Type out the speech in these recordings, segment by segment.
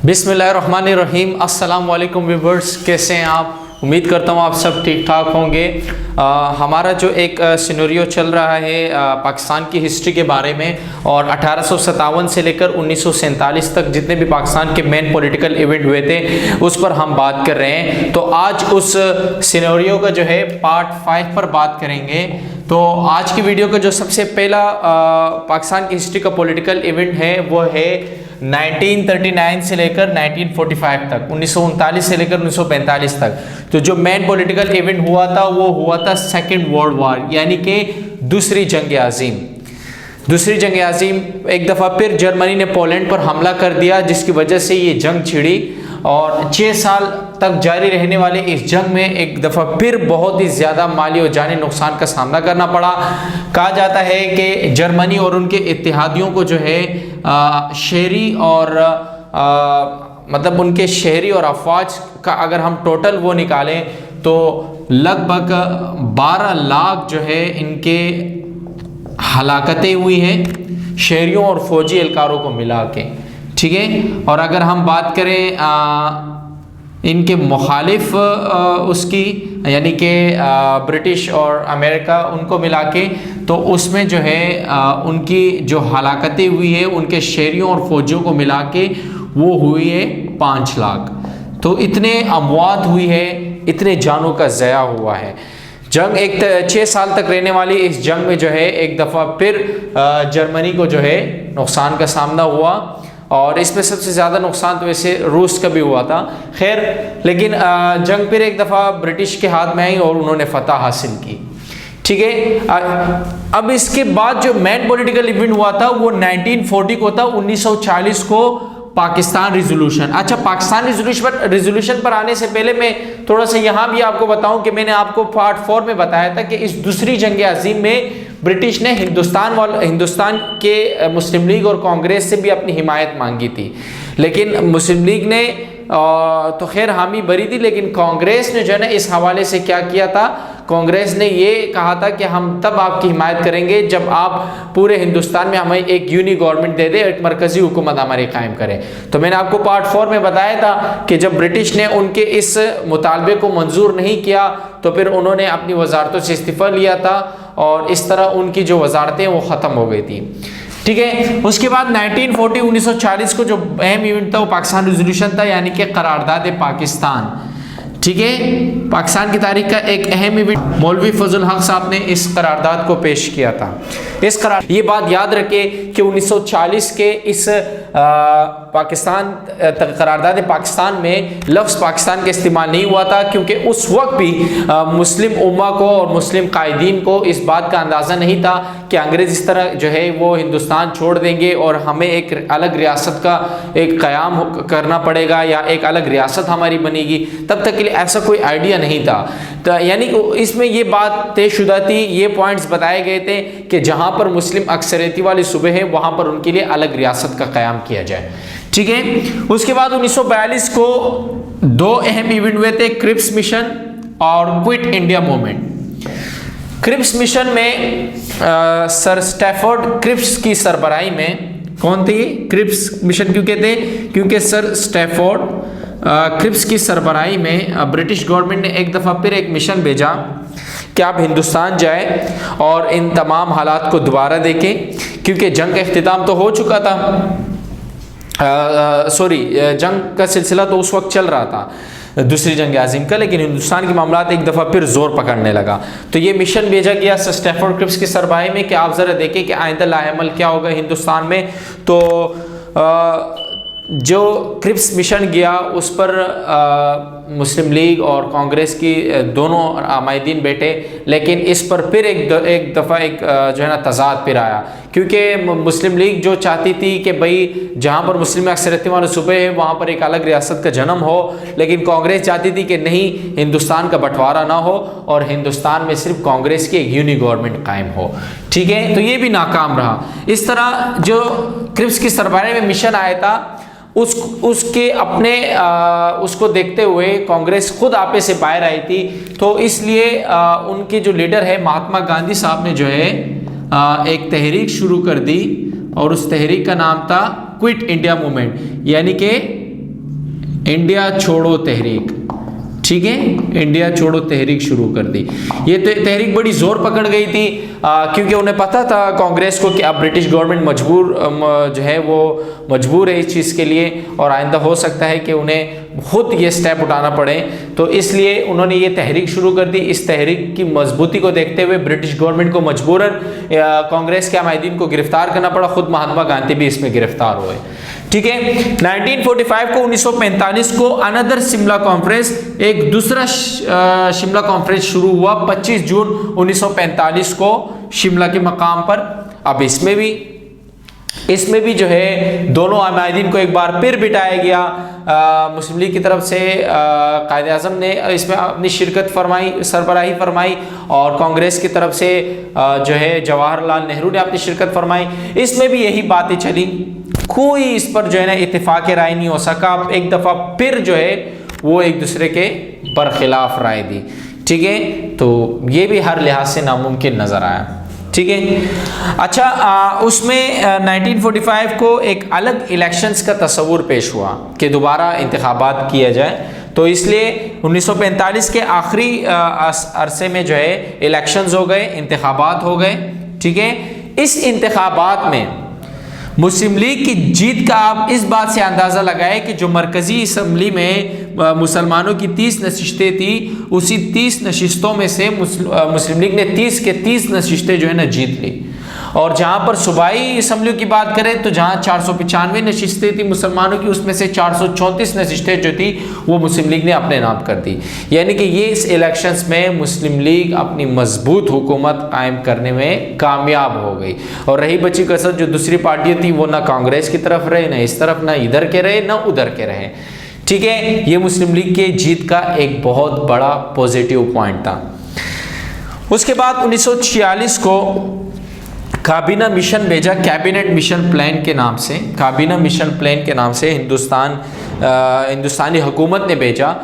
बिस्मिल्लाहिर्रहमानिर्रहीम। अस्सलाम वालेकुम व्यूअर्स, कैसे हैं आप? उम्मीद करता हूँ आप सब ठीक ठाक होंगे। हमारा जो एक सिनेरियो चल रहा है पाकिस्तान की हिस्ट्री के बारे में, और 1857 से लेकर 1947 तक जितने भी पाकिस्तान के मेन पॉलिटिकल इवेंट हुए थे उस पर हम बात कर रहे हैं। तो आज उस सिनेरियो का जो है पार्ट 5 पर बात करेंगे। तो आज की वीडियो का जो सबसे पहला पाकिस्तान की हिस्ट्री का पॉलिटिकल इवेंट है वो है 1939 से लेकर 1945 तक, 1939 से लेकर 1945 तक। तो जो मेन पॉलिटिकल इवेंट हुआ था वो हुआ था सेकेंड वर्ल्ड वॉर, यानी कि दूसरी जंग आज़ीम। दूसरी जंग आज़ीम एक दफ़ा फिर जर्मनी ने पोलैंड पर हमला कर दिया, जिसकी वजह से ये जंग छिड़ी और 6 साल तक जारी रहने वाले इस जंग में एक दफ़ा फिर बहुत ही ज़्यादा माली और जानी नुकसान का सामना करना पड़ा। कहा जाता है कि जर्मनी और उनके इत्तेहादियों को जो है शहरी और मतलब उनके शहरी और अफवाज का अगर हम टोटल वो निकालें तो लगभग 12 लाख जो है इनके हलाकतें हुई हैं, शहरियों और फौजी एहलकारों को मिला के, ठीक है। और अगर हम बात करें इनके मुखालिफ उसकी, यानी कि ब्रिटिश और अमेरिका, उनको मिला के, तो उसमें जो है उनकी जो हलाकतें हुई है उनके शहरियों और फौजियों को मिला के वो हुई है 5 लाख। तो इतने अमवात हुई है, इतने जानों का ज़या हुआ है। जंग 6 साल तक रहने वाली इस जंग में जो है एक दफ़ा फिर जर्मनी को जो है नुकसान का सामना हुआ, और इसमें सबसे ज़्यादा नुकसान तो वैसे रूस का भी हुआ था। खैर, लेकिन जंग फिर एक दफ़ा ब्रिटिश के हाथ में आई और उन्होंने फतह हासिल की, ठीक है। अब इसके बाद जो मेन पॉलिटिकल इवेंट हुआ था वो 1940 को था, 1940 को पाकिस्तान रिजोल्यूशन। अच्छा, पाकिस्तान रिजोल्यूशन पर आने से पहले मैं थोड़ा सा यहाँ भी आपको बताऊं कि मैंने आपको पार्ट 4 में बताया था कि इस दूसरी जंग आज़ीम में ब्रिटिश ने हिंदुस्तान के मुस्लिम लीग और कांग्रेस से भी अपनी हिमायत मांगी थी, लेकिन मुस्लिम लीग ने तो खैर हामी भरी थी, लेकिन कांग्रेस ने जो है ना इस हवाले से क्या किया था, कांग्रेस ने ये कहा था कि हम तब आपकी हिमायत करेंगे जब आप पूरे हिंदुस्तान में हमें एक यूनी गवर्नमेंट दे दे, एक मरकजी हुकूमत हमारी कायम करें। तो मैंने आपको पार्ट 4 में बताया था कि जब ब्रिटिश ने उनके इस मुतालबे को मंजूर नहीं किया तो फिर उन्होंने अपनी वजारतों से इस्तीफ़ा लिया था और इस तरह उनकी जो वजारतें वो ख़त्म हो गई थी, ठीक है। उसके बाद 1940 को जो अहम इवेंट था वो पाकिस्तान रिजोल्यूशन था, यानी कि करारदाद पाकिस्तान, ठीक है। पाकिस्तान की तारीख का एक अहम इवेंट मौलवी फजल हक साहब ने इस करारदाद को पेश किया था। ये बात याद रखे कि 1940 के इस पाकिस्तान करारदाद पाकिस्तान में लफ्ज़ पाकिस्तान का इस्तेमाल नहीं हुआ था, क्योंकि उस वक्त भी मुस्लिम उम्मा को और मुस्लिम कायदीन को इस बात का अंदाज़ा नहीं था कि अंग्रेज़ इस तरह जो है वो हिंदुस्तान छोड़ देंगे और हमें एक अलग रियासत का एक क़याम करना पड़ेगा या एक अलग रियासत हमारी बनेगी। तब तक के लिए ऐसा कोई आइडिया नहीं था। तो यानी इसमें ये बात तयशुदा थी, ये पॉइंट्स बताए गए थे कि जहाँ पर मुस्लिम अक्सरियती वाली सूबे हैं वहाँ पर उनके लिए अलग रियासत का क़याम किया जाए, ठीक है। उसके बाद 1942 को 2 अहम इवेंट हुए थे, क्रिप्स मिशन और quit India movement. Cripps mission में सर स्टैफोर्ड क्रिप्स की सरबराही में, कौन थे क्रिप्स मिशन क्यों कहते हैं, क्योंकि सर स्टैफोर्ड क्रिप्स की सरबराही में ब्रिटिश गवर्नमेंट ने एक दफ़ा फिर एक मिशन भेजा कि आप हिंदुस्तान जाए और इन तमाम हालात को दोबारा देखें, क्योंकि जंग का इख्तिताम तो हो चुका था, जंग का सिलसिला तो उस वक्त चल रहा था दूसरी जंग आज़ीम का, लेकिन हिंदुस्तान के मामलात एक दफ़ा फिर ज़ोर पकड़ने लगा। तो ये मिशन भेजा गया स्टैफोर्ड क्रिप्स की सरबराही में कि आप ज़रा देखें कि आइंदा लाएमल क्या होगा हिंदुस्तान में। तो जो क्रिप्स मिशन गया उस पर मुस्लिम लीग और कांग्रेस की दोनों आमायदीन बैठे, लेकिन इस पर फिर एक दफ़ा जो है ना तज़ाद फिर आया, क्योंकि मुस्लिम लीग जो चाहती थी कि भाई जहाँ पर मुस्लिम अक्सरियत वाले सूबे हैं वहाँ पर एक अलग रियासत का जन्म हो, लेकिन कांग्रेस चाहती थी कि नहीं, हिंदुस्तान का बंटवारा ना हो और हिंदुस्तान में सिर्फ कांग्रेस की एक यूनी गवर्नमेंट कायम हो, ठीक है। तो ये भी नाकाम रहा। इस तरह जो क्रिप्स की सरबराही में मिशन आया था उसके अपने उसको देखते हुए कांग्रेस खुद आपे से बाहर आई थी, तो इसलिए उनके जो लीडर है महात्मा गांधी साहब ने जो है एक तहरीक शुरू कर दी और उस तहरीक का नाम था क्विट इंडिया मूवमेंट, यानी कि इंडिया छोड़ो तहरीक, ठीक है, इंडिया छोड़ो तहरीक शुरू कर दी। ये तहरीक बड़ी जोर पकड़ गई थी क्योंकि उन्हें पता था कांग्रेस को कि अब ब्रिटिश गवर्नमेंट जो है वो मजबूर है इस चीज़ के लिए और आइंदा हो सकता है कि उन्हें खुद ये स्टेप उठाना पड़े, तो इसलिए उन्होंने ये तहरीक शुरू कर दी। इस तहरीक की मजबूती को देखते हुए ब्रिटिश गवर्नमेंट को मजबूरन कांग्रेस के अमायदीन को गिरफ्तार करना पड़ा, खुद महात्मा गांधी भी इसमें गिरफ्तार हुए, ठीक है। 1945 को 1945 को अनदर शिमला कॉन्फ्रेंस, एक दूसरा शिमला कॉन्फ्रेंस शुरू हुआ 25 जून 1945 को शिमला के मकाम पर। अब इसमें भी जो है दोनों अमायदीन को एक बार फिर बिठाया गया। मुस्लिम लीग की तरफ से कायद आज़म ने इसमें अपनी शिरकत फरमाई, सरबराही फरमाई, और कांग्रेस की तरफ से जो है जवाहरलाल नेहरू ने अपनी शिरकत फरमाई। इसमें भी यही बातें चली, कोई इस पर जो है ना इत्तेफाक राय नहीं हो सका। एक दफ़ा फिर जो है वो एक दूसरे के बरखिलाफ राय दी, ठीक है। तो ये भी हर लिहाज से नामुमकिन नज़र आया, ठीक है। अच्छा, उसमें 1945 को एक अलग इलेक्शंस का तस्वुर पेश हुआ कि दोबारा इंतखाबात किया जाए, तो इसलिए 1945 के आखिरी अरसे में जो है इलेक्शंस हो गए, इंतखाबात हो गए, ठीक है। इस इंतखाबात में मुस्लिम लीग की जीत का आप इस बात से अंदाज़ा लगाए कि जो मरकज़ी असम्बली में मुसलमानों की 30 नशिस्तें थी, उसी 30 नशिस्तों में से मुस्लिम लीग ने 30 के 30 नशिस्तें जो है ना जीत ली। और जहाँ पर सूबाई असम्बलियों की बात करें तो जहाँ 495 नशिस्तें थी मुसलमानों की, उसमें से 434 नशिस्तें जो थी वो मुस्लिम लीग ने अपने नाम कर दी। यानी कि ये इस इलेक्शंस में मुस्लिम लीग अपनी मजबूत हुकूमत कायम करने में कामयाब हो गई। और रही बची कसर जो दूसरी पार्टियाँ थी वो ना कांग्रेस की तरफ रहे, ना इस तरफ, ना इधर के रहे, ना उधर के रहे, ठीक है। ये मुस्लिम लीग के जीत का एक बहुत बड़ा पॉजिटिव पॉइंट था। उसके बाद 1946 को काबीना मिशन भेजा, कैबिनेट मिशन प्लान के नाम से, काबीना मिशन प्लान के नाम से हिंदुस्तानी हुकूमत ने भेजा।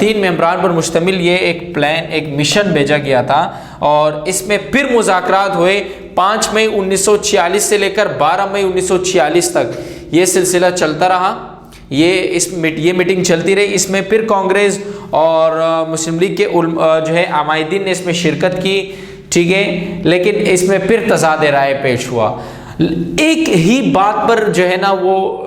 3 मेंबरान पर मुश्तमिल ये एक प्लान, एक मिशन भेजा गया था, और इसमें फिर मुज़ाकरात हुए 5 मई 1946 से लेकर 12 मई 1946 तक ये सिलसिला चलता रहा। ये मीटिंग चलती रही। इसमें फिर कांग्रेस और मुस्लिम लीग के जो है अमायदीन ने इसमें शिरकत की, ठीक है, लेकिन इसमें फिर तज़ाद राय पेश हुआ। एक ही बात पर जो है ना वो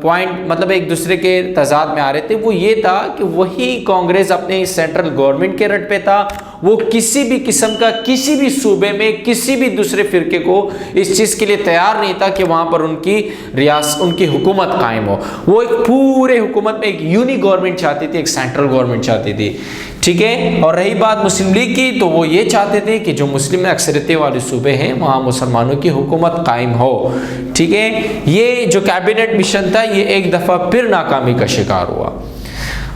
पॉइंट, मतलब एक दूसरे के तज़ाद में आ रहे थे, वो ये था कि वही कांग्रेस अपने सेंट्रल गवर्नमेंट के रट पे था, वो किसी भी किस्म का किसी भी सूबे में किसी भी दूसरे फिरके को इस चीज़ के लिए तैयार नहीं था कि वहाँ पर उनकी हुकूमत कायम हो। वो एक पूरे हुकूमत में एक यूनिक गवर्नमेंट चाहती थी, एक सेंट्रल गवर्नमेंट चाहती थी, ठीक है। और रही बात मुस्लिम लीग की, तो वो ये चाहते थे कि जो मुस्लिम अक्सरियत वाले सूबे हैं वहाँ मुसलमानों की हुकूमत कायम हो, ठीक है। ये जो कैबिनेट मिशन था ये एक दफ़ा फिर नाकामी का शिकार हुआ।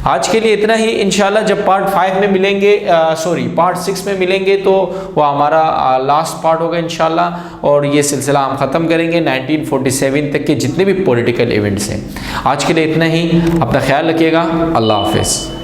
आज के लिए इतना ही। इंशाल्लाह जब पार्ट 5 में मिलेंगे, पार्ट 6 में मिलेंगे, तो वो हमारा लास्ट पार्ट होगा इंशाल्लाह, और ये सिलसिला हम ख़त्म करेंगे 1947 तक के जितने भी पॉलिटिकल इवेंट्स हैं। आज के लिए इतना ही। अपना ख्याल रखिएगा। अल्लाह हाफिज़।